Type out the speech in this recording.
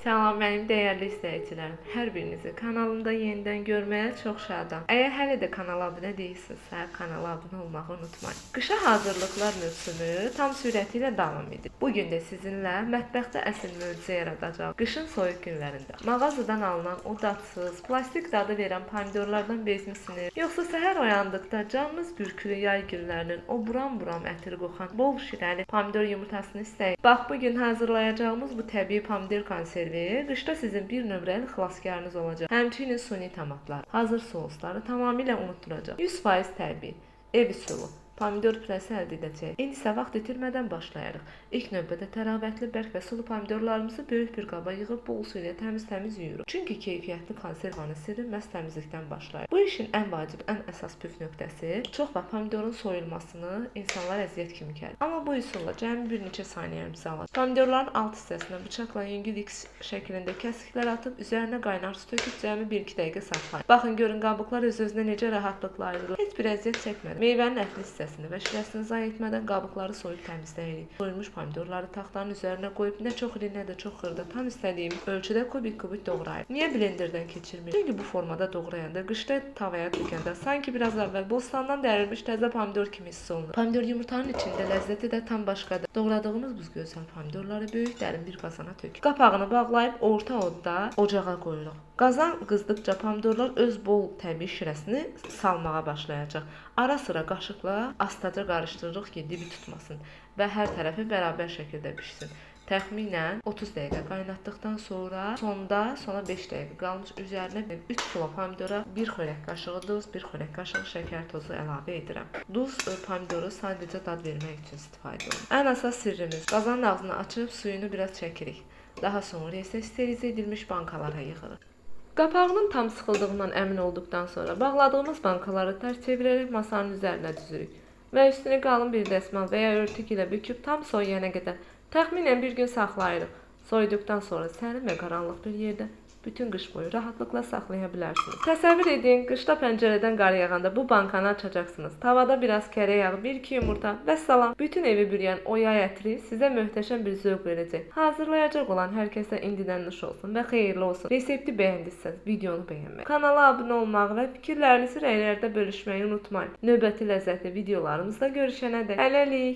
Salam mənim dəyərli izləyicilərim. Hər birinizi kanalımda yenidən görməyə çox şadam. Əgər hələ də kanala abunə deyilsinizsə, kanala abunə olmağı unutmayın. Qışa hazırlıqlar mövsümü tam sürəti ilə davam edir. Bu gün də sizinlə mətbəxdə əsl möcüzə yaradacağıq. Qışın soyuq günlərində mağazadan alınan o dadsız, plastik dadı verən pomidorlardan bezmisiniz? Yoxsa səhər oyandıqda canınız bürkülü yay günlərinin o buram-buram ətri qoxan bol şirəli pomidor yumurtasını istəyir? Bax, bu gün hazırlayacağımız bu təbii pomidor konservi qışda sizin bir nömrəli xilaskarınız olacaq. Həmçinin suni tomatlar, hazır sosları tamamilə unutturacaq. 100% təbii, ev üsulu pomidor pürəsi əldə edəcəyik. İndi isə vaxt itirmədən başlayarıq. İlk növbədə təravətli, bərk və sulu pomidorlarımızı böyük bir qaba yığıb bol su ilə təmiz-təmiz yuyuruq. Çünki keyfiyyətli konservanın sirri məhz təmizlikdən başlayır. Bu işin ən vacib, ən əsas püf nöqtəsi çox vaxt pomidorun soyulmasını insanlar əziyyət kimi gəlir. Amma bu üsulla cəmi bir neçə saniyəmizi alır. Pomidorların alt hissəsinə bıçaqla yüngül X şəklində kəsiklər atıb üzərinə qaynar su töküb cəmi 1-2 dəqiqə saxlayın. Baxın, görün qabıqlar öz-özünə necə rahatlıqla ayrılır. Heç bir əziyyət çəkmədən. Meyvənin ətli hissəsini və şirəsini zayi etmədən qabıqları soyub təmizləyirik. Soyulmuş pomidorları taxtanın üzərinə qoyub nə çox iri, nə də çox xırda, tam istədiyimiz ölçüdə kubik-kubik doğrayırıq. Niyə blenderdən keçirmirik? Çünki bu formada doğrayanda qışda tavaya tökəndə sanki biraz əvvəl bostandan dərilmiş təzə pomidor kimi hiss olunur. Pomidor yumurtanın içində ləzzəti də tam başqadır. Doğradığımız bu gözəl pomidorları böyük dərin bir qazana tökürük. Qapağını bağlayıb orta odda ocağa qoyuruq. Qazan qızdıqca pomidorlar öz bol təbii şirəsini salmağa başlayacaq. Ara sıra qaşıqla astaca qarışdırırıq ki, dibi tutmasın və hər tərəfi bərabər şəkildə bişsin. Təxminən 30 dəqiqə qaynatdıqdan sonra sona 5 dəqiqə qalmış üzərinə 3 kilo pomidora 1 xörək qaşığı duz, 1 xörək qaşığı şəkər tozu əlavə edirəm. Duz pomidoru sadəcə dad vermək üçün istifadə olunur. Ən əsas sirrimiz qazanın ağzını açıb suyunu biraz çəkirik. Daha sonra isə sterilizə edilmiş bankalara yığırıq. Qapağının tam sıxıldığından əmin olduqdan sonra bağladığımız bankaları tərs çevirərək masanın üzərinə düzürük və üstünü qalın bir dəsmal və ya örtük ilə büküb tam soyuyana qədər təxminən bir gün saxlayırıq. Soyuduqdan sonra sərin və qaranlıq bir yerdə bütün qış boyu rahatlıqla saxlaya bilərsiniz. Təsəvvür edin, qışda pəncərədən qar yağanda bu bankanı açacaqsınız. Tavada biraz kərə yağı, 1-2 yumurta və salam. Bütün evi bürüyən o yay ətri sizə möhtəşəm bir zövq verəcək. Hazırlayacaq olan hər kəsə indidən nuş olsun və xeyirli olsun. Resepti bəyəndisə, videonu bəyənmək, kanala abunə olmağı və fikirlərinizi rəylərdə bölüşməyi unutmayın. Növbəti ləzzətli videolarımızda görüşənədək hələlik.